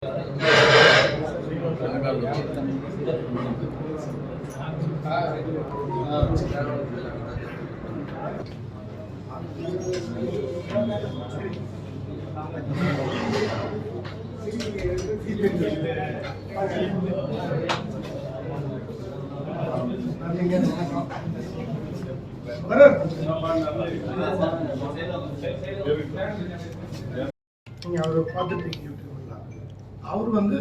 அவரை பார்த்துட்டு அவர் வந்து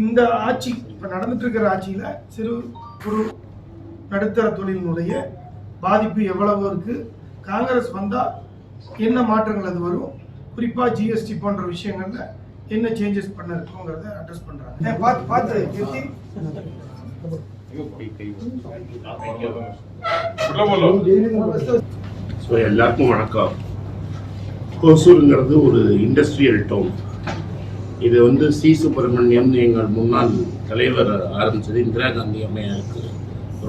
இந்த ஆட்சி இப்போ நடந்துட்டு இருக்கிற ஆட்சியில் சிறு குறு நடுத்தர தொழிலினுடைய பாதிப்பு எவ்வளவு இருக்கு, காங்கிரஸ் வந்தால் என்ன மாற்றங்கள் அது வரும், குறிப்பாக ஜிஎஸ்டி போன்ற விஷயங்கள்ல என்ன சேஞ்சஸ் பண்ண இருக்குங்கிறத அட்ரஸ் பண்றாங்க. எல்லாருக்கும் வணக்கம். ஹோசூருங்கிறது ஒரு இண்டஸ்ட்ரியல் டவுன். இது வந்து சி சுப்பிரமணியம் எங்கள் முன்னாள் தலைவர் ஆரம்பித்தது இந்திரா காந்தி அம்மையாருக்கு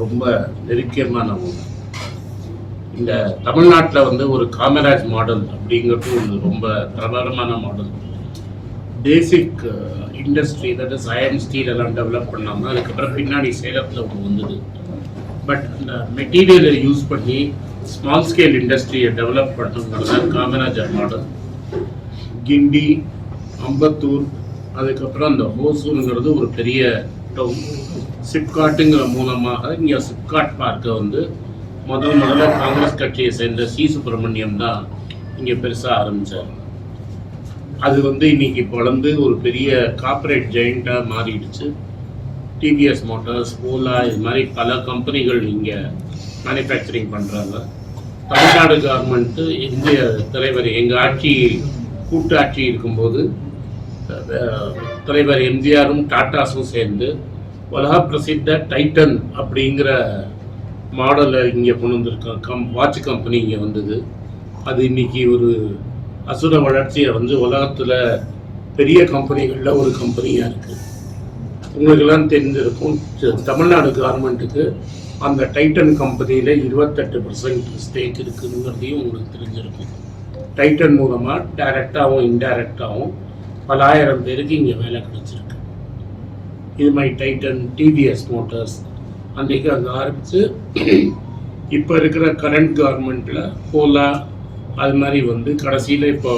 ரொம்ப நெருக்கமான ஒன்று. இந்த தமிழ்நாட்டில் வந்து ஒரு காமராஜ் மாடல் அப்படிங்கிறது ஒரு ரொம்ப பிரபலமான model. Basic industry, that is iron steel எல்லாம் டெவலப் பண்ணாமல் அதுக்கப்புறம் பின்னாடி சேலத்தில் ஒன்று வந்தது. பட் அந்த மெட்டீரியலை யூஸ் பண்ணி ஸ்மால் ஸ்கேல் இண்டஸ்ட்ரியை டெவலப் பண்ணுங்கிறது தான் காமராஜர் மாடல். கிண்டி, அம்பத்தூர், அதுக்கப்புறம் அந்த ஹோசூருங்கிறது ஒரு பெரிய டவுன். சிப்காட்டுங்கிற மூலமாக இங்கே சிப்காட் பார்க்கை வந்து முதல்ல காங்கிரஸ் கட்சியை சேர்ந்த சி சுப்பிரமணியம் தான் இங்கே பெருசாக ஆரம்பித்தார். அது வந்து இன்னைக்கு வளர்ந்து ஒரு பெரிய கார்பரேட் ஜெயிண்டாக மாறிடுச்சு. டிவிஎஸ் மோட்டார்ஸ், ஓலா, இது மாதிரி பல கம்பெனிகள் இங்கே மேனுஃபேக்சரிங் பண்ணுறாங்க. தமிழ்நாடு கவர்மெண்ட்டு இந்திய தலைவர் எங்கள் ஆட்சி கூட்டாட்சி இருக்கும்போது தலைவர் எம்ஜிஆரும் டாட்டாஸும் சேர்ந்து உலக பிரசித்த டைட்டன் அப்படிங்கிற மாடலை இங்கே கொண்டு வந்திருக்கோம். வாட்ச் கம்பெனி இங்கே வந்தது. அது இன்னைக்கு ஒரு அசுர வளர்ச்சியை வந்து உலகத்தில் பெரிய கம்பெனிகளில் ஒரு கம்பெனியாக இருக்குது. உங்களுக்கெல்லாம் தெரிஞ்சிருக்கும், தமிழ்நாடு கவர்மெண்ட்டுக்கு அந்த டைட்டன் கம்பெனியில் 28% ஸ்டேக் இருக்குதுங்கிறதையும் உங்களுக்கு தெரிஞ்சிருக்கும். டைட்டன் மூலமாக டைரக்டாகவும் இன்டைரக்டாகவும் பல ஆயிரம் பேருக்கு இங்கே வேலை கிடைச்சிருக்கு. இது மாதிரி டைட்டன், டிவிஎஸ் மோட்டார்ஸ் அன்றைக்கு அங்கே ஆரம்பித்து இப்போ இருக்கிற கரண்ட் கவர்மெண்ட்டில் ஓலா அது மாதிரி வந்து கடைசியில் இப்போ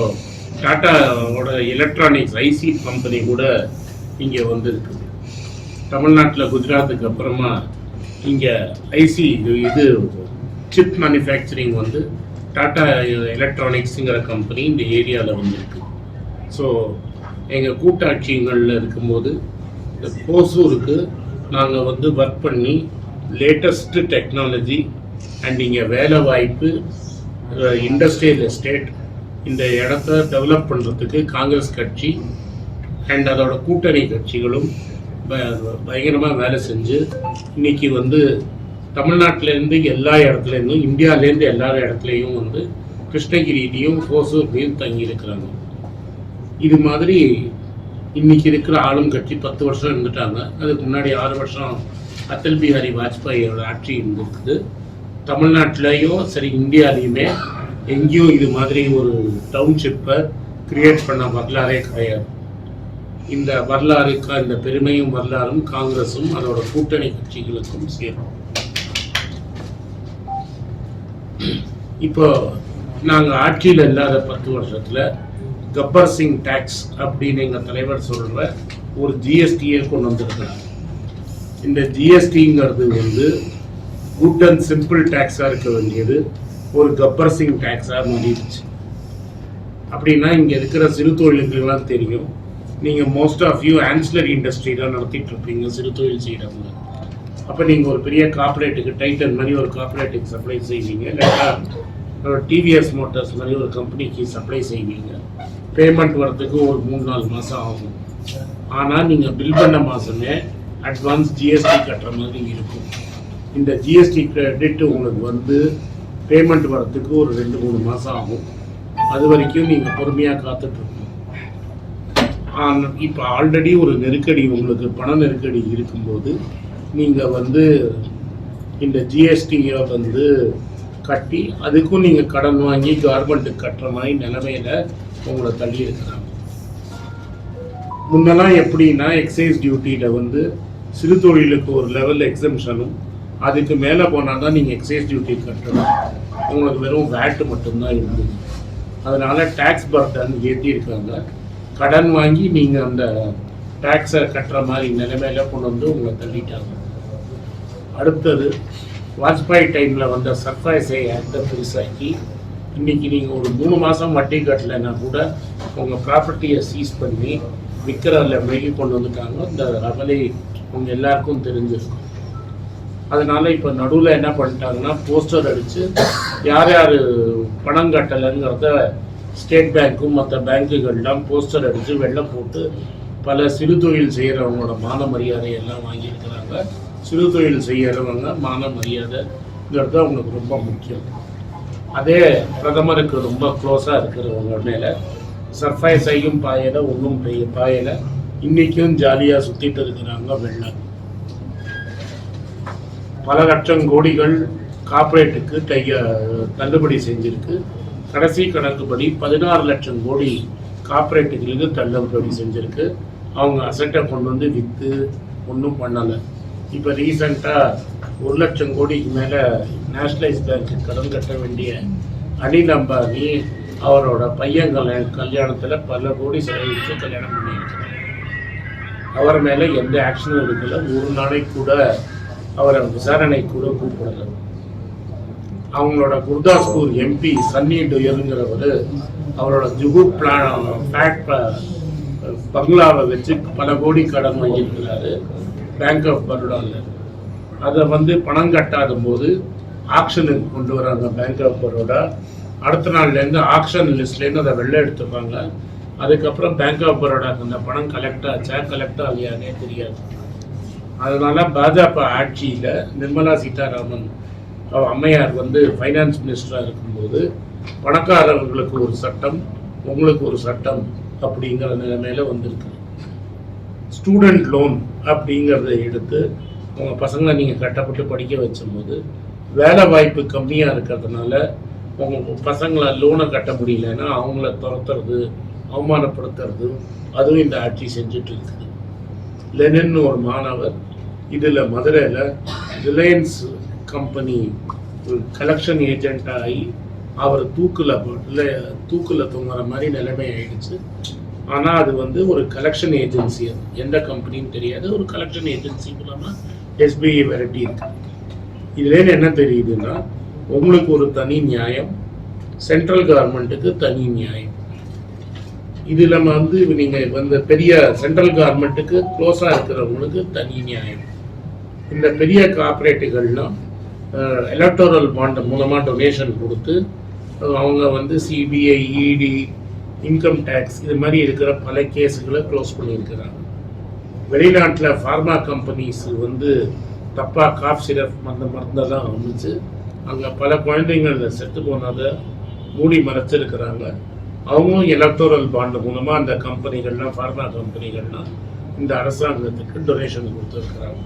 டாட்டாவோட எலக்ட்ரானிக்ஸ் ஐசி கம்பெனி கூட இங்கே வந்துருக்கு. தமிழ்நாட்டில் குஜராத்துக்கு அப்புறமா இங்கே ஐசி இது சிப் மேனுஃபேக்சரிங் வந்து டாடா எலக்ட்ரானிக்ஸுங்கிற கம்பெனி இந்த ஏரியாவில் வந்துருக்கு. ஸோ எங்கள் கூட்டாட்சிகளில் இருக்கும்போது இந்த ஹோசூருக்கு நாங்கள் வந்து ஒர்க் பண்ணி லேட்டஸ்ட்டு டெக்னாலஜி அண்ட் இங்கே வேலை வாய்ப்பு, இண்டஸ்ட்ரியல் எஸ்டேட், இந்த இடத்த டெவலப் பண்ணுறதுக்கு காங்கிரஸ் கட்சி அண்ட் அதோட கூட்டணி கட்சிகளும் பயங்கரமாக வேலை செஞ்சு இன்னைக்கு வந்து தமிழ்நாட்டிலேருந்து எல்லா இடத்துலேருந்தும், இந்தியாவிலேருந்து எல்லா இடத்துலையும் வந்து கிருஷ்ணகிரியிலையும் ஹோசூர்லையும் தங்கி இருக்கிறாங்க. இது மாதிரி இன்னைக்கு இருக்கிற ஆளும் கட்சி 10 வருஷம் இருந்துட்டாங்க. அதுக்கு முன்னாடி 6 வருஷம் அடல் பிஹாரி வாஜ்பாயோட ஆட்சி இருந்திருக்குது. தமிழ்நாட்டிலையும் சரி இந்தியாலையுமே எங்கேயும் இது மாதிரி ஒரு டவுன்ஷிப்பை கிரியேட் பண்ண வரலாறே கிடையாது. இந்த வரலாறுக்கு இந்த பெருமையும் வரலாறும் காங்கிரஸும் அதோட கூட்டணி கட்சிகளுக்கும் சேரும். இப்போ நாங்கள் ஆட்சியில் இல்லாத 10 வருஷத்தில் கப்பர் சிங் டேக்ஸ் அப்படின்னு எங்கள் தலைவர் சொல்கிற ஒரு ஜிஎஸ்டியை கொண்டு வந்திருக்கிறாங்க. இந்த ஜிஎஸ்டிங்கிறது வந்து குட் அண்ட் சிம்பிள் டேக்ஸாக இருக்க வேண்டியது ஒரு கப்பர் சிங் டேக்ஸாக மாறிடுச்சு. அப்படின்னா இங்கே இருக்கிற சிறு தொழில்களுக்கெல்லாம் தெரியும். நீங்கள் most of you ancillary industry தான் நடத்திட்டு இருப்பீங்க, சிறு தொழில் செய்கிறவங்க. அப்போ நீங்கள் ஒரு பெரிய கார்பரேட்டுக்கு, டைட்டன் மாதிரி ஒரு கார்பரேட்டுக்கு சப்ளை செய்வீங்க, இல்லைன்னா டிவிஎஸ் மோட்டார்ஸ் மாதிரி ஒரு கம்பெனிக்கு சப்ளை செய்வீங்க. பேமெண்ட் வரத்துக்கு ஒரு 3-4 மாதம் ஆகும். ஆனால் நீங்கள் பில் பண்ண மாதமே அட்வான்ஸ் ஜிஎஸ்டி கட்டுற மாதிரி இருக்கும். இந்த ஜிஎஸ்டி கிரெடிட் உங்களுக்கு வந்து பேமெண்ட் வரத்துக்கு ஒரு 2-3 மாதம் ஆகும். அது வரைக்கும் நீங்கள் பொறுமையாக காத்துட்ருக்கணும். இப்போ ஆல்ரெடி ஒரு நெருக்கடி, உங்களுக்கு பண நெருக்கடி இருக்கும்போது நீங்கள் வந்து இந்த ஜிஎஸ்டியை வந்து கட்டி அதுக்கும் நீங்கள் கடன் வாங்கி கவர்மெண்ட்டுக்கு கட்டுற மாதிரி நிலைமையில் உங்களை தள்ளி இருக்கிறாங்க. முன்னெல்லாம் எப்படின்னா எக்ஸைஸ் டியூட்டியில் வந்து சிறு தொழிலுக்கு ஒரு லெவல் எக்ஸம்ஷனும் அதுக்கு மேலே போனால் தான் நீங்கள் எக்ஸைஸ் டியூட்டி கட்டணும். உங்களுக்கு வெறும் வேட்டு மட்டும்தான் இருந்தது. அதனால் டேக்ஸ் பர்டன் ஏற்றிருக்காங்க. கடன் வாங்கி நீங்கள் அந்த டேக்ஸை கட்டுற மாதிரி நிலைமையில கொண்டு வந்து உங்களை தள்ளிட்டாங்க. அடுத்தது வாஜ்பாய் டைமில் வந்த சர்ஃபேஸை ஆக்டை பெருசாக்கி இன்றைக்கி நீங்கள் ஒரு 3 மாதம் வட்டி கட்டலைன்னா கூட உங்கள் ப்ராப்பர்ட்டியை சீஸ் பண்ணி விற்கிற லெவலுக்கு கொண்டு வந்துட்டாங்க. இந்த அவலை உங்கள் எல்லாருக்கும் தெரிஞ்சிருக்கும். அதனால் இப்போ நடுவில் என்ன பண்ணிட்டாங்கன்னா போஸ்டர் அடித்து யார் யார் பணம் கட்டலைங்கிறத ஸ்டேட் பேங்க்கும் மற்ற பேங்க்குகள்லாம் போஸ்டர் அடித்து வெள்ளை போட்டு பல சிறு தொழில் செய்கிறவங்களோட மான மரியாதையெல்லாம் வாங்கியிருக்கிறாங்க. சிறு தொழில் செய்கிறவங்க மான மரியாதைங்கிறது அவங்களுக்கு ரொம்ப முக்கியம். அதே பிரதமருக்கு ரொம்ப க்ளோஸாக இருக்கிறவங்க மேலே சர்ஃபைஸையும் பாயலை ஒன்றும் பாயலை இன்றைக்கும் ஜாலியாக சுற்றிட்டு இருக்கிறாங்க. வெள்ளம் பல லட்சம் கோடிகள் கார்ப்பரேட்டுக்கு தள்ளுபடி செஞ்சிருக்கு. கடைசி கணக்குப்படி 16 லட்சம் கோடி கார்ப்பரேட்டுகளுக்கு தள்ளுபடி செஞ்சுருக்கு. அவங்க அசட்டை கொண்டு வந்து விற்று ஒன்றும் பண்ணலை. இப்போ ரீசண்டாக 1 லட்சம் கோடிக்கு மேலே நேஷ்னலைஸ் பேங்க்கு கடன் கட்ட வேண்டிய அனில் அம்பானி அவரோட பையன் கல்யாணத்தில் பல கோடி செலவழித்து கல்யாணம் பண்ணியிருக்கிறார். அவர் மேலே எந்த ஆக்ஷனும் எடுக்கலை. ஒரு நாளைக்கு கூட அவரை விசாரணை கூட கூப்பிடலை. அவங்களோட குர்தாஸ்பூர் எம்பி சன்னி டொயருங்கிறவர் அவரோட ஜுகு பிளாட் பங்களாவை வச்சு பல கோடி கடன் வாங்கியிருக்கிறாரு பேங்க் ஆஃப் பரோடாவில். அதை வந்து பணம் கட்டாத போது ஆக்ஷனுக்கு கொண்டு வராங்க பேங்க் ஆஃப் பரோடா. அடுத்த நாள்லேருந்து ஆக்ஷன் லிஸ்ட்லேருந்து அதை வெளில எடுத்துப்பாங்க. அதுக்கப்புறம் பேங்க் ஆஃப் பரோடாக்கு அந்த பணம் கலெக்ட் ஆகியானே தெரியாது. அதனால பாஜக ஆட்சியில் நிர்மலா சீதாராமன் அம்மையார் வந்து ஃபைனான்ஸ் மினிஸ்டராக இருக்கும்போது பணக்காரர்களுக்கு ஒரு சட்டம் உங்களுக்கு ஒரு சட்டம் அப்படிங்கிற நிலைமையில வந்திருக்கு. ஸ்டூடெண்ட் லோன் அப்படிங்கிறத எடுத்து உங்கள் பசங்களை நீங்கள் கட்டப்பட்டு படிக்க வச்சும்போது வேலை வாய்ப்பு கம்மியாக இருக்கிறதுனால உங்கள் பசங்களை லோனை கட்ட முடியலன்னா அவங்கள துரத்துறது அவமானப்படுத்துறது அதுவும் இந்த ஆட்சி செஞ்சுட்டு இருக்குது. லெனின் ஒரு மாணவர் இதில் மதுரையில் ரிலையன்ஸ் கம்பெனி கலெக்ஷன் ஏஜென்ட் ஆகி அவர் தூக்கில் தொங்குற மாதிரி நிலைமை ஆயிடுச்சு. ஆனால் அது வந்து ஒரு கலெக்ஷன் ஏஜென்சி, எந்த கம்பெனின்னு தெரியாது, ஒரு கலெக்ஷன் ஏஜென்சி மூலமாக எஸ்பிஐ வெரைட்டி இருக்கு. இதுலேருந்து என்ன தெரியுதுன்னா உங்களுக்கு ஒரு தனி நியாயம், சென்ட்ரல் கவர்மெண்ட்டுக்கு தனி நியாயம். இதில் வந்து நீங்கள் வந்து பெரிய சென்ட்ரல் கவர்மெண்ட்டுக்கு க்ளோஸாக இருக்கிறவங்களுக்கு தனி நியாயம். இந்த பெரிய கார்பரேட்டுகள்லாம் எலக்டோரல் பாண்ட் மூலமாக டொனேஷன் கொடுத்து அவங்க வந்து சிபிஐ, இடி, இன்கம் டேக்ஸ் இது மாதிரி இருக்கிற பல கேஸுகளை க்ளோஸ் பண்ணியிருக்கிறாங்க. வெளிநாட்டில் ஃபார்மா கம்பெனிஸ் வந்து தப்பாக காஃப் சிரப் மருந்தெல்லாம் அமைச்சு அங்கே பல குழந்தைங்கள் செத்து போனதை மூடி மறைச்சிருக்கிறாங்க. அவங்களும் எலக்டோரல் பாண்டு மூலமாக அந்த கம்பெனிகள்லாம் ஃபார்மா கம்பெனிகள்லாம் இந்த அரசாங்கத்துக்கு டொனேஷன் கொடுத்துருக்குறாங்க.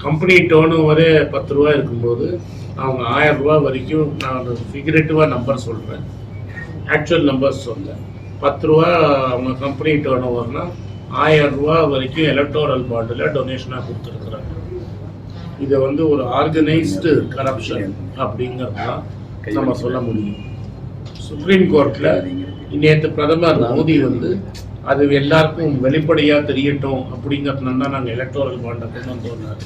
கம்பெனி டேர்ன் ஓவரே 10 ரூபா இருக்கும்போது அவங்க 1000 ரூபா வரைக்கும், நான் ஃபிகரேட்டிவாக நம்பர் சொல்கிறேன், ஆக்சுவல் நம்பர்ஸ் சொல்கிறேன், 10 ரூபா அவங்க கம்பெனி டேர்ன் ஓவர்னால் 1000 ரூபா வரைக்கும் எலக்டோரல் பாண்டில் டொனேஷனாக கொடுத்துருக்குறாங்க. இதை வந்து ஒரு ஆர்கனைஸ்டு கரப்ஷன் அப்படிங்கிறதுலாம் நம்ம சொல்ல முடியும். சுப்ரீம் கோர்ட்டில் நேற்று பிரதமர் மோடி வந்து அது எல்லாருக்கும் வெளிப்படையாக தெரியட்டும் அப்படிங்கிறதுனால தான் நாங்கள் எலக்டோரல் பாண்டை கொண்டு வந்தோம்னாரு.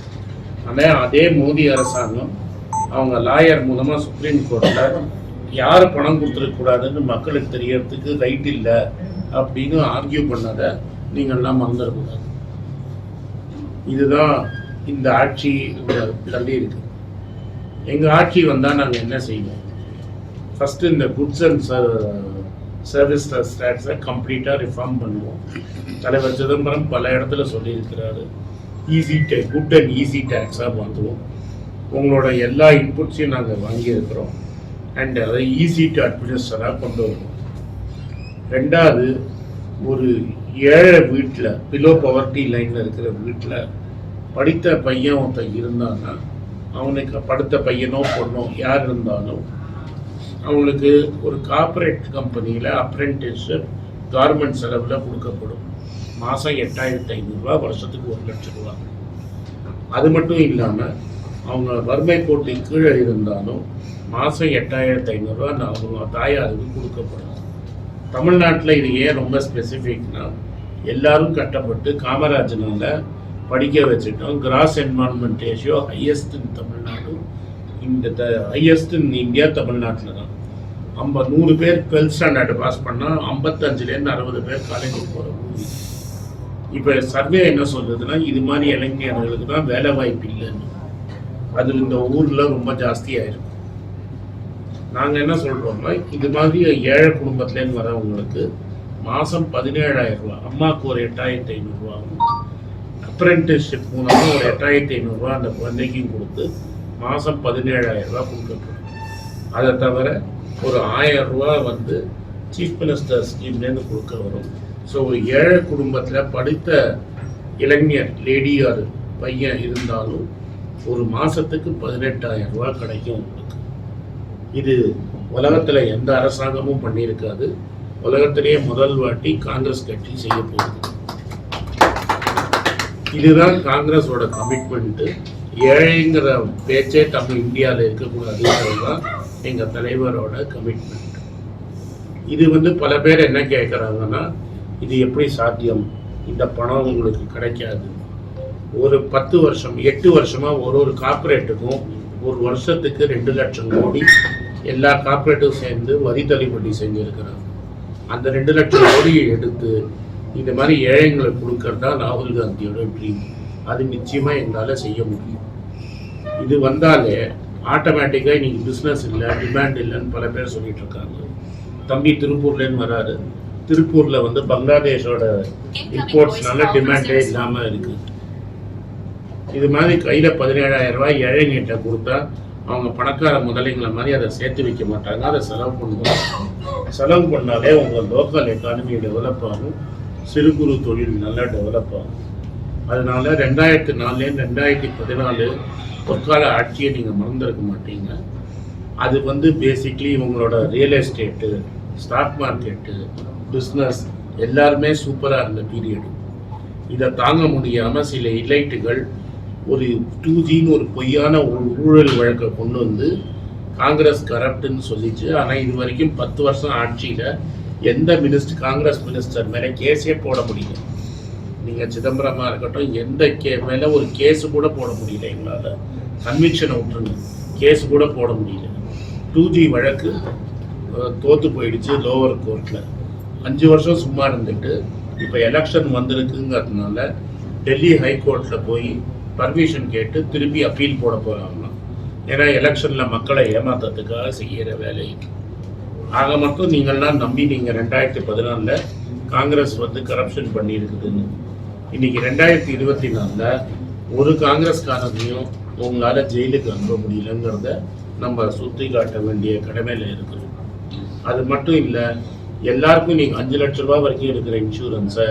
ஆனால் அதே மோடி அரசாங்கம் அவங்க லாயர் மூலமாக சுப்ரீம் கோர்ட்டில் யார் பணம் கொடுத்துருக்கூடாதுன்னு மக்களுக்கு தெரியறதுக்கு ரைட் இல்லை அப்படின்னு ஆர்கியூ பண்ணதை நீங்கள்லாம் மறந்துடக்கூடாது. இதுதான் இந்த ஆட்சி தள்ளி இருக்கு. எங்கள் ஆட்சி வந்தால் நாங்கள் என்ன செய்வோம்? ஃபஸ்ட்டு இந்த குட்ஸ் அண்ட் சர்வீஸ் டேக்ஸை கம்ப்ளீட்டாக ரிஃபார்ம் பண்ணுவோம். தலைவர் சிதம்பரம் பல இடத்துல சொல்லியிருக்கிறாரு. குட் அண்ட் ஈஸி டேக்ஸாக மாற்றுவோம். உங்களோட எல்லா இன்புட்ஸையும் நாங்கள் வாங்கியிருக்கிறோம் அண்ட் அதை ஈஸி டு அட்மினிஸ்டராக கொண்டு வருவோம். ரெண்டாவது, ஒரு ஏழை வீட்டில் பிலோ பவர்ட்டி லைனில் இருக்கிற வீட்டில் படித்த பையன் ஒருத்தன் இருந்தான்னா அவனுக்கு படுத்த பையனோ பொண்ணோ யார் இருந்தாலும் அவங்களுக்கு ஒரு கார்ப்பரேட் கம்பெனியில் அப்ரெண்டிஸ்ஷிப் கவர்மெண்ட் செலவில் கொடுக்கப்படும். மாதம் 8,500 ரூபா, வருஷத்துக்கு 1,00,000 ரூபா. அது மட்டும் இல்லாமல் அவங்க வறுமை கோட்டு கீழே இருந்தாலும் மாதம் 8,500 ரூபா அவங்க தாயாருக்கு கொடுக்கப்படும். தமிழ்நாட்டில் இது ஏன் ரொம்ப ஸ்பெசிஃபிக்னா, எல்லாரும் கட்டப்பட்டு காமராஜனால படிக்க வச்சுட்டோம். கிராஸ் என்வால்மெண்ட் ரேஷியோ ஹையஸ்ட் இன் தமிழ்நாடு, இந்த ஹையஸ்ட் இன் இந்தியா தமிழ்நாட்டில் தான். 100 பேர் 12th ஸ்டாண்டர்டு பாஸ் பண்ணால் 55லேருந்து 60 பேர் காலேஜுக்கு போகிற ஊர். இப்போ சர்வே என்ன சொல்றதுன்னா, இது மாதிரி இளைஞர்களுக்கு தான் வேலை வாய்ப்பு இல்லைன்னு. அது இந்த ஊரில் ரொம்ப ஜாஸ்தியாக இருக்கும். நாங்கள் என்ன சொல்கிறோம்னா, இது மாதிரி ஏழை குடும்பத்துலேருந்து வரவங்களுக்கு மாதம் 17,000 ரூபா, அம்மாவுக்கு ஒரு 8,500 ரூபாவும், அப்ரெண்டிஸ்ஷிப் மூலமாக ஒரு 8,500 ரூபா அந்த குழந்தைக்கும் கொடுத்து மாதம் 17,000 ரூபா கொடுக்கப்படும். அதை தவிர ஒரு 1,000 ரூபா வந்து சீஃப் மினிஸ்டர் ஸ்கீம்லேருந்து கொடுக்க வரும். ஸோ ஒரு ஏழை குடும்பத்தில் படித்த இளைஞர் லேடி ஆர் பையன் இருந்தாலும் ஒரு மாதத்துக்கு 18,000 ரூபா கிடைக்கும் உங்களுக்கு. இது உலகத்தில் எந்த அரசாங்கமும் பண்ணியிருக்காது. உலகத்திலேயே முதல் வாட்டி காங்கிரஸ் கட்சி செய்ய போகுது. இதுதான் காங்கிரஸோட கமிட்மெண்ட்டு. ஏழைங்கிற பேச்சே தமிழ் இந்தியாவில் இருக்கக்கூடாதுங்கிறது தான் எங்கள் தலைவரோட கமிட்மெண்ட். இது வந்து பல பேர் என்ன கேட்குறாங்கன்னா, இது எப்படி சாத்தியம், இந்த பணம் உங்களுக்கு கிடைக்காது. ஒரு 10 வருஷம் 8 வருஷமாக ஒரு கார்பரேட்டுக்கும் ஒரு வருஷத்துக்கு 2 லட்சம் கோடி எல்லா கார்பரேட்டும் சேர்ந்து வரி தள்ளுபடி செஞ்சுருக்கிறாங்க. அந்த 2 லட்சம் கோடியை எடுத்து இந்த மாதிரி ஏழைங்களுக்கு கொடுக்கறதா ராகுல் காந்தியோட ட்ரீம். அது நிச்சயமாக எங்களால் செய்ய முடியும். இது வந்தாலே ஆட்டோமேட்டிக்காக இன்னைக்கு பிஸ்னஸ் இல்லை, டிமாண்ட் இல்லைன்னு பல பேர் சொல்லிட்டு இருக்காங்க. தம்பி திருப்பூர்லேருந்து வராரு. திருப்பூரில் வந்து பங்களாதேஷோட இம்போர்ட்ஸ்னால டிமாண்டே இல்லாமல் இருக்குது. இது மாதிரி கையில் 17,000 ரூபாய் ஏழைங்கிட்ட கொடுத்தா அவங்க பணக்கார முதலைங்களை மாதிரி அதை சேர்த்து வைக்க மாட்டாங்க, அதை செலவு பண்ணுவாங்க. செலவு பண்ணாலே உங்கள் லோக்கல் எக்கானமி டெவலப் ஆகும், சிறு குறு தொழில் நல்லா டெவலப் ஆகும். அதனால 2004 2014 பொற்கால ஆட்சியை நீங்கள் மறந்துருக்க மாட்டீங்க. அது வந்து பேசிக்லி உங்களோட real estate, stock market, business எல்லாருமே சூப்பராக இருந்த பீரியடு. இதை தாங்க முடியாமல் சில இலைட்டுகள் ஒரு 2Gன்னு ஒரு பொய்யான ஒரு ஊழல் வழக்கை கொண்டு வந்து காங்கிரஸ் கரப்டுன்னு சொல்லிச்சு. ஆனால் இது வரைக்கும் 10 வருஷம் ஆட்சியில் எந்த காங்கிரஸ் மினிஸ்டர் மேலே கேஸே போட முடியல. நீங்கள் சிதம்பரமாக இருக்கட்டும், எந்த மேலே ஒரு கேஸு கூட போட முடியல. எங்களால் கன்விக்ஷனை விட்டுருங்க, கேஸு கூட போட முடியல. 2G வழக்கு தோற்று போயிடுச்சு லோவர் கோர்ட்டில். 5 வருஷம் சும்மா இருந்துட்டு இப்போ எலெக்ஷன் வந்திருக்குங்கிறதுனால டெல்லி ஹைகோர்ட்டில் போய் பர்மிஷன் கேட்டு திருப்பி அப்பீல் போட போகிறாங்களாம். ஏன்னா எலெக்ஷனில் மக்களை ஏமாத்துறதுக்காக செய்கிற வேலைக்கு. ஆக மட்டும் நீங்கள்லாம் நம்பி நீங்கள் 2014 காங்கிரஸ் வந்து கரப்ஷன் பண்ணியிருக்குதுன்னு. இன்னைக்கு 2024 ஒரு காங்கிரஸ்காரனையும் உங்களால் ஜெயிலுக்கு அனுப்ப முடியலங்கிறத நம்ம சுற்றி காட்ட வேண்டிய கடமையில் இருக்குது. அது மட்டும் இல்லை, எல்லாருக்கும் நீங்கள் 5 லட்ச ரூபா வரைக்கும் இருக்கிற இன்சூரன்ஸை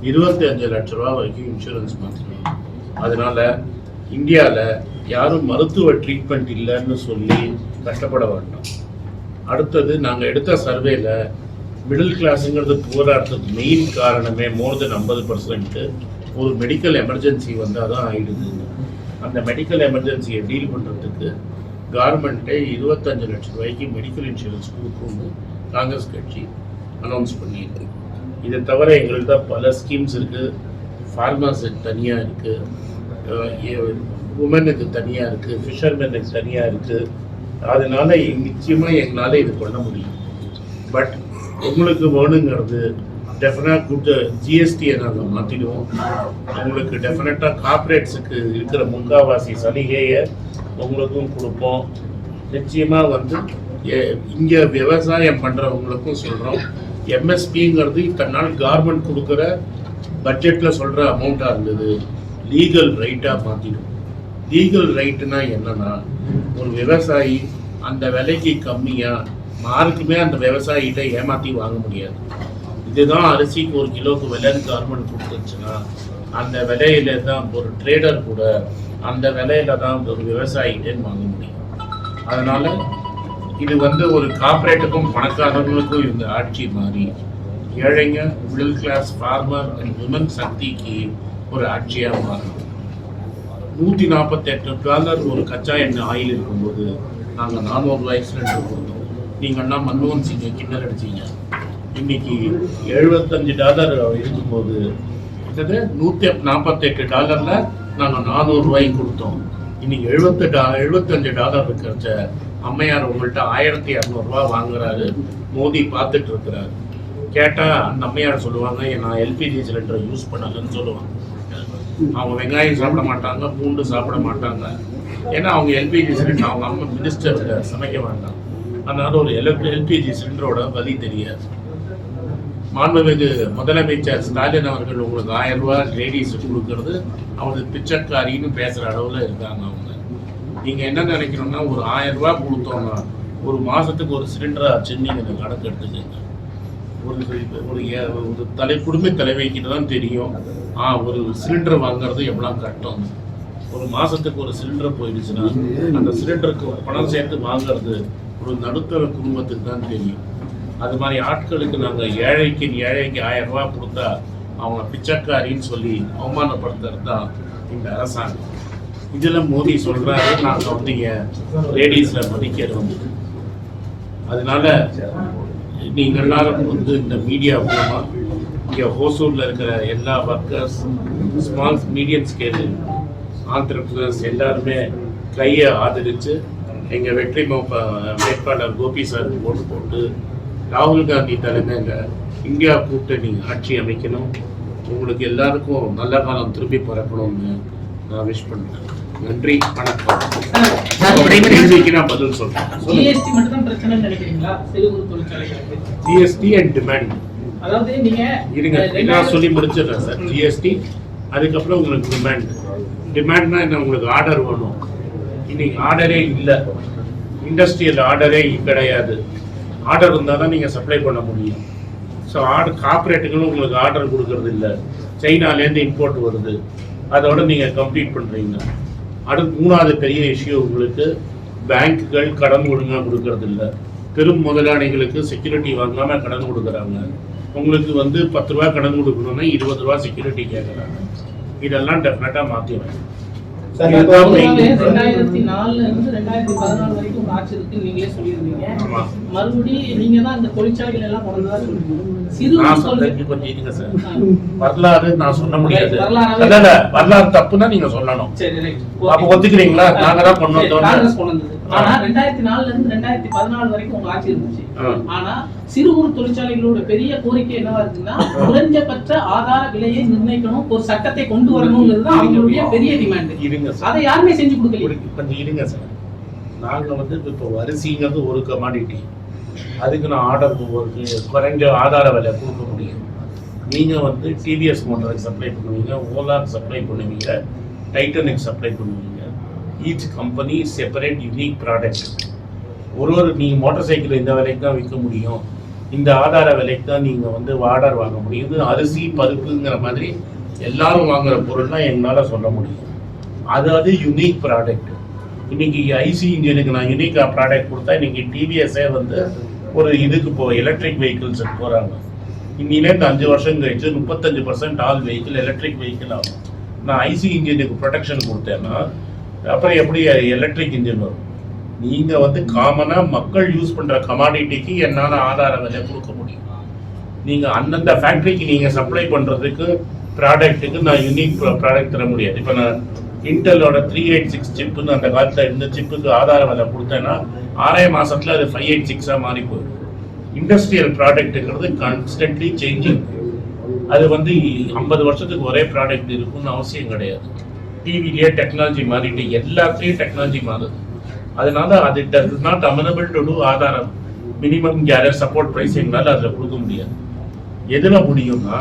25 லட்ச ரூபா வரைக்கும் இன்சூரன்ஸ் மாற்றணும். அதனால் இந்தியாவில் யாரும் மருத்துவ ட்ரீட்மெண்ட் இல்லைன்னு சொல்லி கஷ்டப்பட வேண்டாம். அடுத்தது நாங்கள் எடுத்த சர்வேல மிடில் கிளாஸுங்கிறது போராட்டத்துக்கு மெயின் காரணமே மோர் தென் 50% ஒரு மெடிக்கல் எமர்ஜென்சி வந்தால் தான் ஆயிடுது. அந்த மெடிக்கல் எமர்ஜென்சியை டீல் பண்ணுறதுக்கு கவர்மெண்ட்டே 25 லட்சம் ரூபாய்க்கு மெடிக்கல் இன்சூரன்ஸ் கொடுக்கும்னு காங்கிரஸ் கட்சி அனௌன்ஸ் பண்ணியிருக்கு. இதை தவிர எங்கள்கிட்ட பல ஸ்கீம்ஸ் இருக்குது. ஃபார்மர்ஸுக்கு தனியாக இருக்குது, உமனுக்கு தனியாக இருக்குது, ஃபிஷர்மேனுக்கு தனியாக இருக்குது. அதனால நிச்சயமாக எங்களால் இது பண்ண முடியும். பட் உங்களுக்கு வேணுங்கிறது டெஃபினட்டாக ஜிஎஸ்டியை நாங்கள் மாற்றிடுவோம். உங்களுக்கு டெஃபினட்டாக கார்பரேட்ஸுக்கு இருக்கிற முக்கால்வாசி சலுகையை உங்களுக்கும் கொடுப்போம். நிச்சயமாக வந்து இங்கே விவசாயம் பண்ணுறவங்களுக்கும் சொல்கிறோம், எம்எஸ்பிங்கிறது இத்தனை நாள் கவர்மெண்ட் கொடுக்குற பட்ஜெட்டில் சொல்கிற அமௌண்ட்டாக இருந்தது, லீகல் ரைட்டாக மாற்றிடும். லீகல் ரைட்டுனா என்னன்னா, ஒரு விவசாயி அந்த விலைக்கு கம்மியாக மார்க்குமே அந்த விவசாயிகிட்ட ஏமாற்றி வாங்க முடியாது. இதுதான் அரிசிக்கு 1 கிலோவுக்கு விலைன்னு கவர்மெண்ட் கொடுத்துருச்சுன்னா அந்த விலையில தான் ஒரு ட்ரேடர் கூட அந்த விலையில தான் ஒரு விவசாயிகிட்டேன்னு வாங்க முடியும். அதனால இது வந்து ஒரு கார்பரேட்டுக்கும் பணக்காரர்களுக்கும் இருந்த ஆட்சி மாறி ஏழைங்க, middle class, farmer and women சக்திக்கு ஒரு ஆட்சியாக மாறும். $148 ஒரு கச்சா எண்ணெய் ஆயில் இருக்கும்போது நாங்கள் $400 சிலிண்டர் கொடுத்தோம். நீங்கன்னா மன்மோகன் சிங்கை கிண்டல் அடிச்சிங்க. இன்னைக்கு $75 இருக்கும்போது கிட்டத்தட்ட $148 நாங்கள் $400 கொடுத்தோம். இன்னைக்கு $75 இருக்கிறச்ச அம்மையார் உங்கள்கிட்ட $1200 வாங்குறாரு. மோடி பார்த்துட்டு இருக்கிறாரு. கேட்டால் அந்த அம்மையார் சொல்லுவாங்க, நான் எல்பிஜி சிலிண்டரை யூஸ் பண்ணலன்னு சொல்லுவாங்க. அவங்க வெங்காயம் சாப்பிட மாட்டாங்க, பூண்டு சாப்பிட மாட்டாங்க. ஏன்னா அவங்க எல்பிஜி சிலிண்டர் அவங்க அம்மா மினிஸ்டர்கிட்ட சமைக்க வேண்டாம். அதனால ஒரு எல்பிஜி சிலிண்டரோட வலி தெரியாது. மாண்புமிகு முதலமைச்சர் ஸ்டாலின் அவர்கள் உங்களுக்கு $1000 லேடிஸ் கொடுக்கறது அவங்களுக்கு பிச்சைக்காரின்னு பேசுகிற அளவில் இருக்காங்க அவங்க. நீங்கள் என்ன நினைக்கணும்னா, ஒரு $1000 கொடுத்தோம்னா ஒரு மாதத்துக்கு ஒரு சிலிண்டரை சென்னைங்க கணக்கு எடுத்துக்கங்க. ஒரு குடும்ப தலைவைக்கிட்ட தான் தெரியும் ஒரு சிலிண்டர் வாங்குறது எவ்வளோ கட்டம். ஒரு மாதத்துக்கு ஒரு சிலிண்டர் போயிடுச்சுன்னா அந்த சிலிண்டருக்கு பணம் சேர்த்து வாங்குறது ஒரு நடுத்தர குடும்பத்துக்கு தான் தெரியும். அது மாதிரி ஆட்களுக்கு நாங்கள் ஏழைக்கு $1000 கொடுத்தா அவங்க பிச்சைக்காரின்னு சொல்லி அவமானப்படுத்துறது தான் இந்த அரசாங்கம். இதில் மோடி சொல்கிறாரு, நாங்கள் வந்து லேடிஸில் மதிக்கிறோம். அதனால நீங்கள் எல்லாரும் வந்து இந்த மீடியா மூலமாக இங்கே ஹோசூரில் இருக்கிற எல்லா workers, small medium scale entrepreneurs எல்லாருமே கையை ஆதரித்து எங்கள் வெற்றி வேட்பாளர் கோபி சார் ஓட்டு போட்டு ராகுல் காந்தி தலைமையில் இந்தியா கூட்டணி ஆட்சி அமைக்கணும். உங்களுக்கு எல்லாருக்கும் நல்ல காலம் திரும்பி பிறக்கணும்னு நான் விஷ் பண்ணுறேன். நன்றி, வணக்கம். கேள்விக்கு நான் பதில் சொல்றேன். ஜிஎஸ்டி மட்டும் தான் பிரச்சனை நினைக்கிறீங்களா? சிறு குறு தொழிற்சாலைகளுக்கு ஜிஎஸ்டி அண்ட் டிமாண்ட். அதாவது நீங்க இருங்க, நான் சொல்லி முடிச்சிடுறேன் சார். ஜிஎஸ்டி, அதுக்கப்புறம் உங்களுக்கு டிமாண்ட்னா என்ன? உங்களுக்கு ஆர்டர் வேணும். இன்னைக்கு ஆர்டரே இல்லை, இண்டஸ்ட்ரியல் ஆர்டரே கிடையாது. ஆர்டர் இருந்தால் தான் நீங்கள் சப்ளை பண்ண முடியும். ஸோ கார்பரேட்டுகளும் உங்களுக்கு ஆர்டர் கொடுக்கறது இல்லை. சைனாலேருந்து இம்போர்ட் வருது, அதோட நீங்கள் கம்ப்ளீட் பண்ணுறீங்க. அடுத்து 3வது பெரிய இஷ்யூ, உங்களுக்கு பேங்க்குகள் கடன் ஒழுங்காக கொடுக்கறது இல்லை. பெரும் முதலாளிகளுக்கு செக்யூரிட்டி வாங்காமல் கடன் கொடுக்குறாங்க. உங்களுக்கு வந்து $10 கடன் கொடுக்கணும்னா $20 செக்யூரிட்டி கேட்குறாங்க. இதெல்லாம் டெஃபினட்டாக மாற்றிடுவேன். 2004 இருந்து 2014 வரைக்கும் ஆட்சி இருக்குன்னு நீங்களே சொல்லியிருந்தீங்க. மறுபடியும் நீங்க தான் இந்த தொழிற்சாலைகள் எல்லாம் கொண்டதா சொல்றீங்க. கொஞ்சம் இருங்க சார். வரலாறு நான் சொல்ல முடியாது. வரலாறு தப்புன்னா நீங்க சொல்லணும். அப்ப ஒத்துக்கிறீங்களா? நாங்க தான் கொண்டு வந்தோம். ஆனா 2004 இருந்து 2014 வரைக்கும் உங்க ஆட்சி இருந்துச்சு. ஆனா சிறு குறு தொழிற்சாலைகளோட பெரிய கோரிக்கை என்னவா இருக்குன்னா, குறைஞ்சபட்ச ஆதார விலையை நிர்ணயிக்கணும், ஒரு சட்டத்தை கொண்டு வரணும்ங்கிறது தான் அவங்களுடைய பெரிய டிமாண்ட். அதை யாருமே செஞ்சு கொடுக்கல. கொஞ்சம் இருங்க சார். நாங்க வந்து இப்போ அரிசிங்கிறது ஒரு கமாடிட்டி, அதுக்கு நான் ஆர்டர் குறைஞ்ச ஆதார விலை கொடுக்க முடியும். நீங்க வந்து டிவிஎஸ் மோட்டருக்கு சப்ளை பண்ணுவீங்க, ஓலாக்கு சப்ளை பண்ணுவீங்க, டைட்டனுக்கு சப்ளை பண்ணுவீங்க. Each company separate unique product. ஒரு நீங்கள் மோட்டார் சைக்கிள் இந்த விலைக்கு தான் விற்க முடியும், இந்த ஆதார விலைக்கு தான் நீங்கள் வந்து ஆர்டர் வாங்க முடியும். இது அரிசி பருப்புங்கிற மாதிரி எல்லாரும் வாங்குற பொருள்லாம் எங்களால் சொல்ல முடியும். அதாவது யூனிக் ப்ராடக்ட். இன்னைக்கு ஐசி இன்ஜினுக்கு நான் யூனிக்காக ப்ராடக்ட் கொடுத்தா இன்னைக்கு டிவிஎஸ்ஸே வந்து ஒரு இதுக்கு எலக்ட்ரிக் வெஹிக்கிள்ஸுக்கு போகிறாங்க. இன்னிலேருந்து 5 வருஷம் கழிச்சு 35% ஆல் வெஹிக்கிள் எலக்ட்ரிக் வெஹிக்கிள் ஆகும். நான் ஐசி இன்ஜினுக்கு ப்ரொடெக்ஷன் கொடுத்தேன்னா அப்புறம் எப்படி எலக்ட்ரிக் இன்ஜின் வரும்? நீங்கள் வந்து காமனாக மக்கள் யூஸ் பண்ணுற கமாடிட்டிக்கு என்னால் ஆதார விலை கொடுக்க முடியும். நீங்கள் அந்தந்த ஃபேக்ட்ரிக்கு நீங்கள் சப்ளை பண்ணுறதுக்கு ப்ராடக்ட்டுக்கு நான் யூனிக் ப்ராடக்ட் தர முடியாது. இப்போ நான் இன்டெலோட 386 சிப்புன்னு அந்த காலத்தில் இருந்த சிப்புக்கு ஆதார விலை கொடுத்தேன்னா 6 மாதத்தில் அது 586 மாறி போயிடும். இண்டஸ்ட்ரியல் ப்ராடக்ட்டுங்கிறது கான்ஸ்டன்ட்லி சேஞ்சிங். அது வந்து 50 வருஷத்துக்கு ஒரே ப்ராடக்ட் இருக்குன்னு அவசியம் கிடையாது. டிவிலேயே டெக்னாலஜி மாறிட்டு எல்லாத்துலேயும் டெக்னாலஜி மாறுது. அதனால அது it is not amenable to do ஆதாரம் மினிமம் கேரர் சப்போர்ட் ப்ரைஸ் எங்களால் அதில் கொடுக்க முடியாது. எதில் முடியும்னா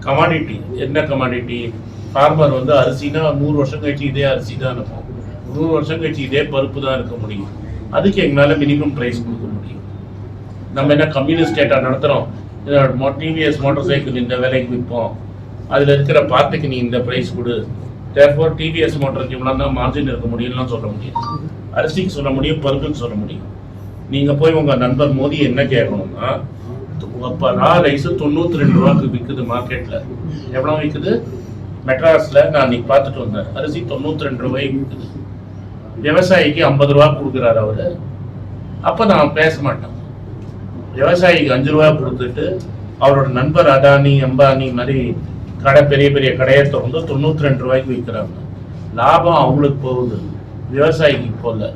கமாடிட்டி. என்ன கமாடிட்டி? ஃபார்மர் வந்து அரிசினா 100 வருஷம் கழிச்சு இதே அரிசி தான் இருக்கும், 100 வருஷம் கழிச்சு இதே பருப்பு தான் இருக்க முடியும். அதுக்கு எங்களால் மினிமம் ப்ரைஸ் கொடுக்க முடியும். நம்ம என்ன கம்யூனிஸ்ட் ஸ்டேட்டாக நடத்துகிறோம்? டிவிஎஸ் மோட்டார் சைக்கிள் இந்த விலைக்கு விற்போம், அதில் இருக்கிற பார்ட்டுக்கு நீ இந்த ப்ரைஸ் கொடு, தேர்ஃபோர் டிவிஎஸ் மோட்டருக்கு இவ்வளோ தான் மார்ஜின் இருக்க முடியும்லாம் சொல்ல முடியும். அரிசிக்கு சொல்ல முடியும், பருப்புக்கு சொல்ல முடியும். நீங்கள் போய் உங்கள் நண்பர் மோடி என்ன கேட்கணும்னா, ரா ரைஸ் 92 ரூபாய்க்கு விற்குது மார்க்கெட்ல. எவ்வளோ விற்குது? மெட்ராஸ்ல நான் இன்னைக்கு பார்த்துட்டு வந்தேன், அரிசி 92 ரூபாய்க்கு விற்குது. விவசாயிக்கு 50 ரூபா கொடுக்குறாரு அவரு. அப்ப நான் பேச மாட்டேன். விவசாயிக்கு 5 ரூபா கொடுத்துட்டு அவரோட நண்பர் அதானி அம்பானி மாதிரி கடை, பெரிய பெரிய கடையை திறந்து 92 ரூபாய்க்கு விற்கிறாங்க. லாபம் அவங்களுக்கு போகுது, விவசாயிக்கு போகல.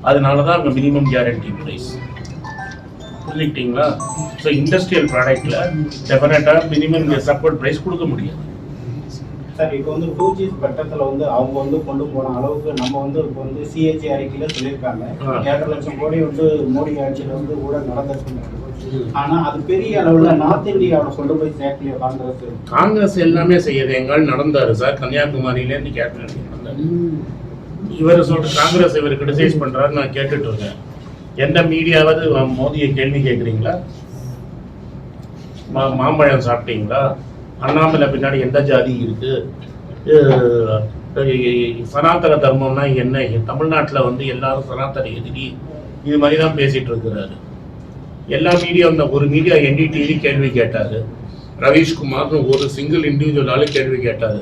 அதனாலதான் அங்க மினிமம் கேரண்டி பிரைஸ். புரிஞ்சுக்கிட்டீங்களா? ஸோ இண்டஸ்ட்ரியல் ப்ராடக்ட்ல டெஃபினட்டா மினிமம் சப்போர்ட் பிரைஸ் கொடுக்க முடியாது. சார், இப்போ வந்து 2G பட்டத்தில் வந்து அவங்க வந்து கொண்டு போன அளவுக்கு நம்ம வந்து இப்போ வந்து சிஏஜி அறிக்கையில் சொல்லியிருக்காங்க 7 லட்சம் கோடி வந்து மோடி ஆட்சியில் வந்து ஊழல் நடந்திருக்கு. ஆனா அது பெரிய அளவுல நார்த் இந்தியாவில் கொண்டு போய் சேர்க்கலையோ காங்கிரஸ் எல்லாமே செய்யுது. எங்கால் நடந்தாரு சார், கன்னியாகுமரியிலேருந்து கேபினட் நடந்தாரு. இவர் சொல்ற காங்கிரஸ் இவர் கிரிட்டிசைஸ் பண்றாரு, நான் கேட்டுட்டு இருக்கேன். எந்த மீடியாவது மோதியை கேள்வி கேட்குறீங்களா? மாம்பழம் சாப்பிட்டீங்களா? அண்ணாமலை பின்னாடி எந்த ஜாதி இருக்கு? சனாதன தர்மம்னா என்ன? தமிழ்நாட்டில் வந்து எல்லாரும் சனாதன எதிரி, இது மாதிரி தான் பேசிட்டு இருக்கிறாரு. எல்லா மீடியா, ஒரு மீடியா NDTV கேள்வி கேட்டாரு, ரவீஷ்குமார்னு ஒரு சிங்கிள் இண்டிவிஜுவலால கேள்வி கேட்டாரு.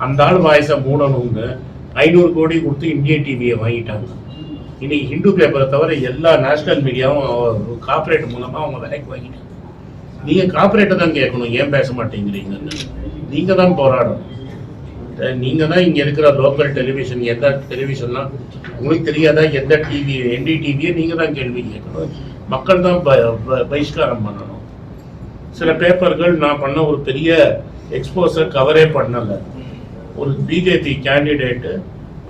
அந்த ஆள் வாய்ஸை மூடணும்னு 500 கோடி கொடுத்து இந்தியன் டிவியை வாங்கிட்டாங்க. இன்னைக்கு ஹிந்து பேப்பரை தவிர எல்லா நேஷனல் மீடியாவும் கார்பரேட் மூலமா அவங்க விலைக்கு வாங்கிட்டாங்க. நீங்க கார்பரேட்டை தான் கேட்கணும், ஏன் பேச மாட்டேங்கிறீங்கன்னு. நீங்க தான் போராடணும். நீங்க தான் இங்க இருக்கிற லோக்கல் டெலிவிஷன், எந்த டெலிவிஷன்லாம் உங்களுக்கு தெரியாதா? எந்த டிவி, NDTVயை நீங்க தான் கேள்வி கேட்கணும். மக்கள் தான் பகிஷ்காரம் பண்ணணும். சில பேப்பர்கள் நான் பண்ண ஒரு பெரிய எக்ஸ்போசர் கவரே பண்ணலை. ஒரு பிஜேபி கேண்டிடேட்டு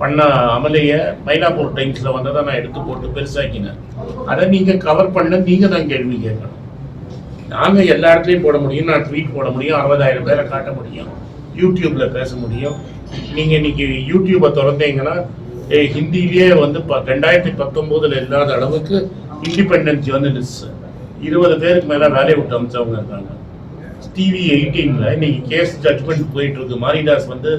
பண்ண அமலைய மயிலாப்பூர் டைம்ஸ்ல வந்ததை நான் எடுத்து போட்டு பெருசாக்கினேன். அதை நீங்க கவர் பண்ண நீங்க தான் கேள்வி கேட்கணும். நாங்க எல்லா இடத்துலையும் போட முடியும், நான் ட்வீட் போட முடியும், 60,000 பேரை காட்ட முடியும், யூடியூப்ல பேச முடியும். நீங்க இன்னைக்கு யூடியூபை திறந்தீங்கன்னா ஹிந்திலேயே வந்து 2019 இல்லாத அளவுக்கு இண்டிபெண்டன்ட் ஜேர்னலிஸ்ட் 20 பேருக்கு மேல வேலையை விட்டு அமைச்சவங்க இருக்காங்க. TV 18ல இன்னைக்கு கேஸ் ஜட்மெண்ட் போயிட்டு இருக்கு. மாரிதாஸ் வந்து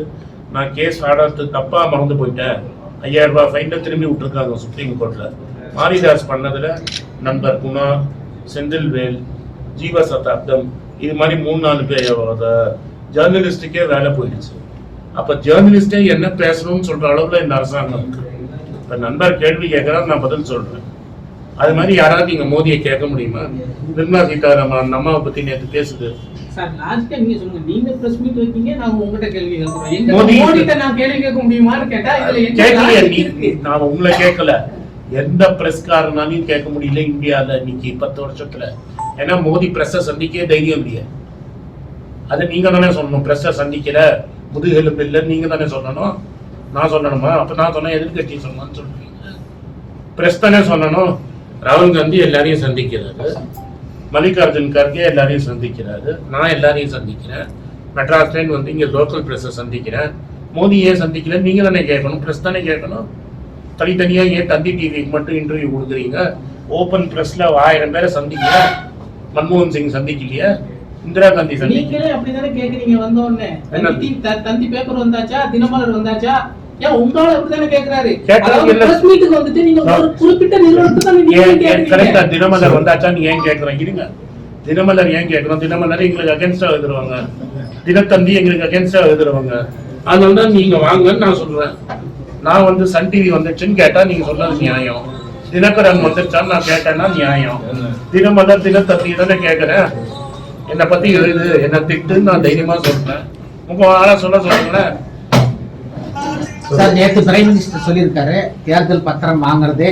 நான் கேஸ் ஆடுறது தப்பா மறந்து போயிட்டேன், 5000 ரூபாய் ஃபைன்ல திரும்பி விட்டுருக்காங்க சுப்ரீம் கோர்ட்ல. மாரிதாஸ் பண்ணதுல நண்பர் குணா, செந்தில்வேல், ஜீவ சதாப்தம், இது மாதிரி 3-4 பேர் ஜேர்னலிஸ்டுக்கே வேலை போயிடுச்சு. அப்ப ஜேர்னலிஸ்டே என்ன பேசணும்னு சொல்ற அளவுல இந்த அரசாங்கம் இருக்கு. இப்ப நண்பர் கேள்வி கேட்கறாரு, நான் பதில் சொல்றேன். அது மாதிரி யாராவது நீங்க மோதியை கேட்க முடியுமா? நிர்மலா சீதாராமன் அம்மாவை பத்தி நேற்று பேசுது. நான் உங்களை கேட்கல, எந்த பிரஸ்காரனாலையும் கேட்க முடியல இந்தியால இன்னைக்கு 10 வருஷத்துல. ஏன்னா மோடி பிரஸ்ஸை சந்திக்கவே தைரியம் இல்லையா? அதை நீங்க தானே சொல்லணும். பிரஸ்ஸை சந்திக்கிற முதுகெலும்பு இல்லைன்னு நீங்க தானே சொல்லணும். நான் சொல்லணுமா? அப்ப நான் சொன்னேன் எதிர்கட்சி சொல்லணும்னு சொல்றீங்க. பிரஸ் தானே சொல்லணும். ராகுல் காந்தி எல்லாரையும் சந்திக்கிறாரு, மல்லிகார்ஜுன் கார்கே எல்லாரையும் சந்திக்கிறாரு, நான் எல்லாரையும் சந்திக்கிறேன், மெட்ராஸ்லேருந்து வந்து இங்கே லோக்கல் ப்ரெஸ்ஸை சந்திக்கிறேன். மோடி ஏன் சந்திக்கிறேன் நீங்க தானே கேட்கணும், ப்ரெஸ் தானே கேட்கணும். தனித்தனியாக ஏன் தந்தி டிவிக்கு மட்டும் இன்டர்வியூ கொடுக்குறீங்க? ஓப்பன் ப்ரெஸ்ல 1000 பேரை சந்திக்கல. மன்மோகன் சிங் சந்திக்கலையா? இந்திரா காந்தி சந்திக்கல. அப்படிதானே கேக்குறீங்க? வந்தோடனே தந்தி பேப்பர் வந்தாச்சா, தினமலர் வந்தாச்சா? தினமலர் வந்தாச்சான்னு ஏன் கேட்கிறோம்? இருங்க, தினமலர் ஏன் கேட்கிறோம்? தினமலர் எங்களுக்கு அகேன்ஸ்டா எழுதுருவாங்க, தினத்தந்தி எங்களுக்கு அகேன்ஸ்டா எழுதுருவாங்க. அதனால நீங்க வாங்கன்னு நான் சொல்றேன். நான் வந்து சன் டிவி வந்துச்சுன்னு கேட்டா நீங்க சொல்றது நியாயம். தினகரன் வந்துச்சான்னு நான் கேட்டேன்னா நியாயம். தினமலர் தினத்தந்தி தானே கேட்கிறேன். என்னை பத்தி எழுது, என்ன திட்டுன்னு நான் தைரியமா சொல்றேன். உங்க ஆளா சொல்லுங்களேன். சார், நேற்று பிரைம் மினிஸ்டர் சொல்லியிருக்காரு, தேர்தல் பத்திரம் வாங்குறதே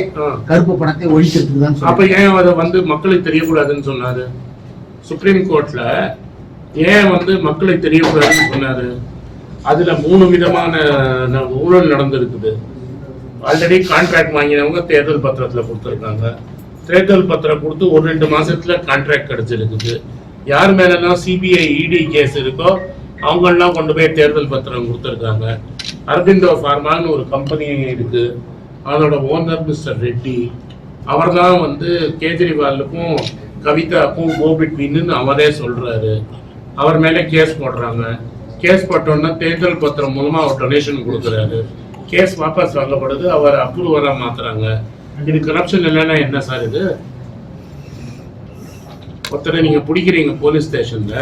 கருப்பு பணத்தை ஒழிக்கிறதுக்கு தான். அப்ப ஏன் அதை வந்து மக்களுக்கு தெரியக்கூடாதுன்னு சொன்னாரு? சுப்ரீம் கோர்ட்ல ஏன் வந்து மக்களுக்கு தெரியக்கூடாதுன்னு சொன்னாரு? அதுல 3 விதமான ஊழல் நடந்திருக்குது. ஆல்ரெடி கான்ட்ராக்ட் வாங்கினவங்க தேர்தல் பத்திரத்துல கொடுத்துருக்காங்க. தேர்தல் பத்திரம் கொடுத்து 1-2 மாசத்துல கான்ட்ராக்ட் கிடைச்சிருக்குது. யார் மேலாம் CBI ED கேஸ் இருக்கோ அவங்கெல்லாம் கொண்டு போய் தேர்தல் பத்திரம் கொடுத்துருக்காங்க. அரவிந்தோ ஃபார்மான்னு ஒரு கம்பெனி இருக்கு, அதோட ஓனர் மிஸ்டர் ரெட்டி. அவர் தான் வந்து கேஜ்ரிவாலுக்கும் கவிதாக்கும் கோபிட்வின்னு அவரே சொல்றாரு. அவர் மேலே கேஸ் போடுறாங்க. கேஸ் போட்டோன்னா தேர்தல் பத்திரம் மூலமா அவர் டொனேஷன் கொடுக்குறாரு. கேஸ் வாபஸ் வாங்கப்படுது, அவர் அப்ரூவரா மாத்துறாங்க. இது கரப்ஷன் இல்லைன்னா என்ன சார் இது? ஒருத்தரை நீங்கள் பிடிக்கிறீங்க போலீஸ் ஸ்டேஷனில்,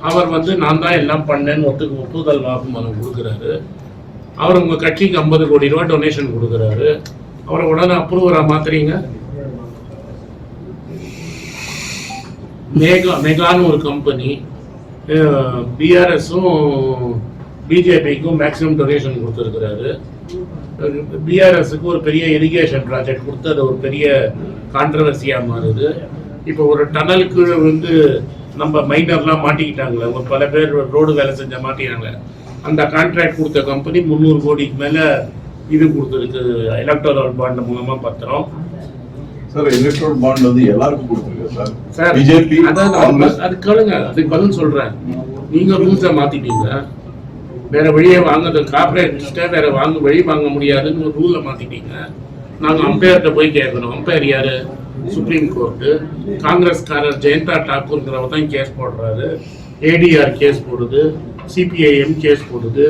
அவர் வந்து நான் தான் எல்லாம் பண்ணேன்னு ஒப்புதல் வாக்குமூலம் கொடுக்குறாரு. அவர் உங்கள் கட்சிக்கு 50 கோடி ரூபா டொனேஷன் கொடுக்குறாரு. அவரை உடனே அப்ரூவராக மாத்துறீங்க. மெகான்னு ஒரு கம்பெனி பிஆர்எஸும் பிஜேபிக்கும் மேக்ஸிமம் டொனேஷன் கொடுத்துருக்கிறாரு. பிஆர்எஸ்க்கு ஒரு பெரிய இரிகேஷன் ப்ராஜெக்ட் கொடுத்து அது ஒரு பெரிய கான்ட்ரவர்சியாக மாறுது. இப்போ ஒரு டனலுக்கு வந்து நம்ம மைனர்லாம் மாட்டிக்கிட்டாங்களே, ஒரு பல பேர் ரோடு வேலை செஞ்ச மாட்டினாங்க. அந்த கான்ட்ராக்ட் கொடுத்த கம்பெனி 300 கோடிக்கு மேலே இது கொடுத்துருக்கு எலக்டோரல் பாண்ட் மூலமாக பத்திரம். சார் எலக்ட்ரல் பாண்ட் வந்து எல்லாருக்கும் கொடுத்துருக்கு சார். பிஜேபி அது கேளுங்க, அதுக்கு பதில் சொல்கிறேன். நீங்கள் ரூல்ஸை மாற்றிட்டீங்க, வேற வழியை வாங்குறது கார்பரேட்ஸ்ட்டே வேற வழி வாங்க முடியாதுன்னு ஒரு ரூலை மாற்றிட்டீங்க. நாங்கள் அம்பையர்கிட்ட போய் கேட்கணும். அம்பையர் யாரு? Supreme court. காங்கிரஸ்காரர் ஜெயந்தா டாக்கூர்ங்கிறவர் தான் கேஸ் போடுறாரு. ஏடிஆர் கேஸ் போடுது, சிபிஐஎம் கேஸ் போடுது.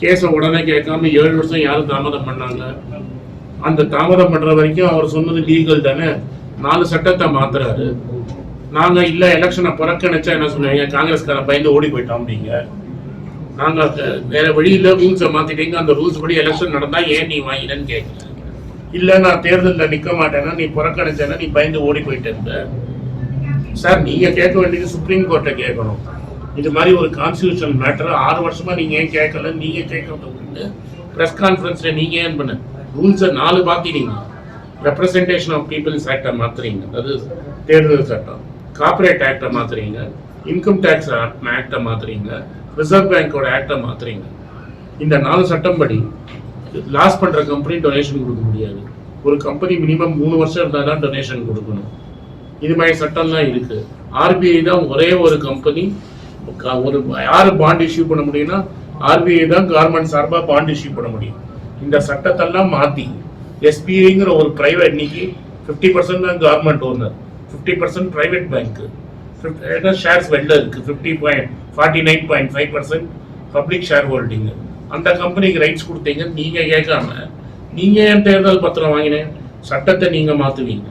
கேஸை உடனே கேட்காம 7 வருஷம் யாரும் தாமதம் பண்ணாங்க. அந்த தாமதம் பண்ற வரைக்கும் அவர் சொன்னது லீகல் தானே. 4 சட்டத்தை மாத்துறாரு. நாங்க இல்ல எலெக்ஷனை புறக்கணிச்சா என்ன சொல்லுவீங்க? காங்கிரஸ்காரன் பயந்து ஓடி போயிட்டோம் அப்படிங்க. நாங்க வேற வழியில ரூல்ஸை மாத்திட்டீங்க. அந்த ரூல்ஸ் படி எலெக்ஷன் நடந்தா ஏன் நீ வாங்கினன்னு கேட்கல. இல்ல நான் தேர்தலில் நிக்க மாட்டேன்னா, நீ புறக்கணிச்சேன்னா நீ பயந்து ஓடி போயிட்டு இருந்த. சார் நீங்க கேட்க வேண்டியது சுப்ரீம் கோர்ட்டை கேட்கணும். இது மாதிரி ஒரு கான்ஸ்டியூஷன் மேட்டர் 6 வருஷமா நீங்க ஏன் கேட்கல? நீங்க கேட்கறது பிரஸ் கான்ஃபரன்ஸ்ல நீங்க ஏன் பண்ண ரூல்ஸை 4 மாத்தினீங்க. ரெப்ரசன்டேஷன் ஆஃப் பீப்புள்ஸ் ஆக்டை மாத்துறீங்க, அதாவது தேர்தல் சட்டம். கார்பரேட் ஆக்டை மாத்துறீங்க, இன்கம் டேக்ஸ் ஆக்டை மாத்துறீங்க, ரிசர்வ் பேங்கோட ஆக்டை மாத்துறீங்க. இந்த 4 சட்டம் படி லாஸ் பண்ற கம்பெனி டொனேஷன் கொடுக்க முடியாது. ஒரு கம்பெனி மினிமம் 3 வருஷம் இருந்தால் தான் டொனேஷன் கொடுக்கணும். இது மாதிரி சட்டம்லாம் இருக்கு. ஆர்பிஐ தான் ஒரே ஒரு கம்பெனி ஒரு யாரு பாண்ட் இஷ்யூ பண்ண முடியும்னா ஆர்பிஐ தான் கவர்மெண்ட் சார்பாக பாண்ட் இஷ்யூ பண்ண முடியும். இந்த சட்டத்தெல்லாம் மாற்றி எஸ்பிஐங்கிற ஒரு பிரைவேட், இன்னைக்கு 50% தான் government owner, 50% private bank, shares வெளில இருக்கு, 49.5% பப்ளிக் ஷேர் ஹோல்டிங். அந்த கம்பெனிக்கு ரைட்ஸ் கொடுத்தீங்க. நீங்க கேட்காம நீங்க ஏன் தேர்தல் பத்திரம் வாங்கினேன்? சட்டத்தை நீங்க மாத்துவீங்க.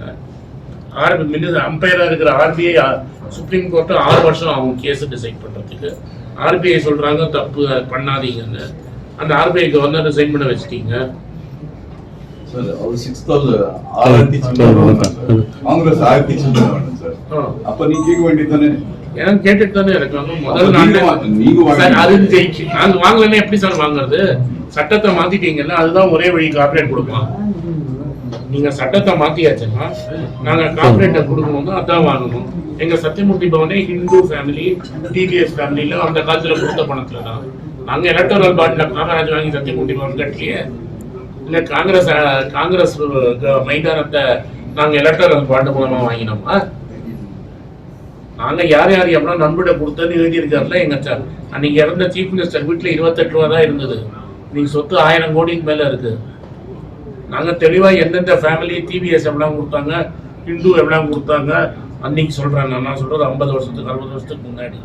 அம்பையரா இருக்கிற ஆர்பிஐ சுப்ரீம் கோர்ட்டு 6 வருஷம் ஆகும் கேஸ் டிசைட் பண்றதுக்கு. ஆர்பிஐ சொல்றாங்க தப்பு பண்ணாதீங்கன்னு. அந்த ஆர்பிஐ கவர்னர் ரிசைன் பண்ண வச்சிட்டீங்க. காங்கிரஸ் 1000 சார். அப்ப நீ கேட்க வேண்டியதானே? ஏன் கேட்டுட்டு தானே இருக்காங்க. முதல்ல நாங்க வாங்கலன்னா எப்படி சார் வாங்குறது? சட்டத்தை மாத்திட்டீங்கல்ல, அதுதான் ஒரே வழி. கார்பரேட் கொடுப்பான். நீங்க சட்டத்தை மாத்தியாச்சுன்னா நாங்க கார்பரேட்டை கொடுக்கணும், அதான் வாங்கணும். எங்க சத்தியமூர்த்தி பவனே ஹிந்து ஃபேமிலி, டிவிஎஸ் ஃபேமிலியில அந்த காலத்துல கொடுத்த பணத்துல தான். நாங்க எலக்டோரல் பாண்ட்ல காமராஜ் வாங்கி சத்தியமூர்த்தி பவன் கட்டலையே. இல்ல காங்கிரஸ் மைதானத்தை நாங்க எலக்டோரல் பாண்ட் மூலமா வாங்கினோமா? நாங்க யார் யார் எவ்வளவு நம்பிட கொடுத்தது எழுதியிருக்காருல. எங்க சார் அன்னைக்கு இறந்த சீஃப் மினிஸ்டர் வீட்டுல 28 ரூபா தான் இருந்தது. நீங்க சொத்து 1000 கோடிக்கு மேல இருக்கு. நாங்க தெளிவா எந்தெந்த ஃபேமிலி டிவிஎஸ் எவ்வளவு கொடுத்தாங்க, ஹிந்து எவ்வளவு கொடுத்தாங்க அன்னைக்கு சொல்றேன். நான் சொல்றது 50 வருஷத்துக்கு 60 வருஷத்துக்கு முன்னாடி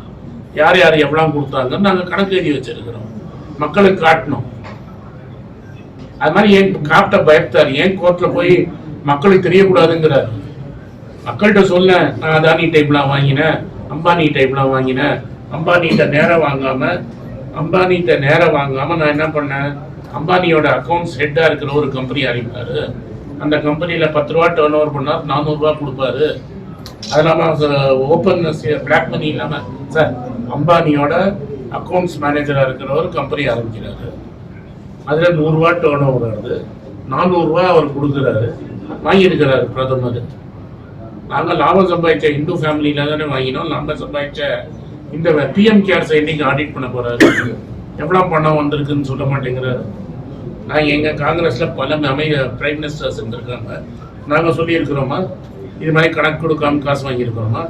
யார் யார் எவ்வளவு கொடுத்தாங்கன்னு நாங்க கணக்கு எழுதி வச்சிருக்கிறோம். மக்களுக்கு காட்டணும். அது மாதிரி ஏன் காட்ட பயப்பட்டாரு? ஏன் கோர்ட்ல போய் மக்களுக்கு தெரியக்கூடாதுங்கிறாரு? மக்கள்கிட்ட சொல்ல, நான் அதானி டைப்லாம் வாங்கினேன், அம்பானி டைப்லாம் வாங்கினேன். அம்பானிகிட்ட நேரம் வாங்காம நான் என்ன பண்ணேன்? அம்பானியோட அக்கௌண்ட்ஸ் ஹெட்டா இருக்கிற ஒரு கம்பெனி அறிவிப்பாரு. அந்த கம்பெனியில 10 ரூபா டர்ன் ஓவர் பண்ணார், 400 ரூபா கொடுப்பாரு. அது இல்லாம ஓப்பன் பிளாக் மணி இல்லாம சார் அம்பானியோட அக்கௌண்ட்ஸ் மேனேஜரா இருக்கிற ஒரு கம்பெனி ஆரம்பிக்கிறாரு. அதுல 100 ரூபா டர்ன் ஓவர் ஆகுது, 400 ரூபா அவர் கொடுக்குறாரு, வாங்கியிருக்கிறாரு பிரதமர். நாங்க லாபம் சம்பாதிச்ச இந்து ஃபேமிலியில தானே வாங்கினோம். லாபம் சம்பாதிச்ச இந்த பிஎம் கேர்ஸ் இன்னைக்கு ஆடிட் பண்ண போறாரு. எவ்வளவு பணம் வந்திருக்குன்னு சொல்ல மாட்டேங்கிறாரு. நான் எங்க காங்கிரஸ்ல பல பிரைம் மினிஸ்டர்ஸ் இருந்திருக்காங்க. நாங்க சொல்லி இருக்கிறோமா இது மாதிரி கணக்கு கொடுக்காம காசு வாங்கி இருக்கிறோமா?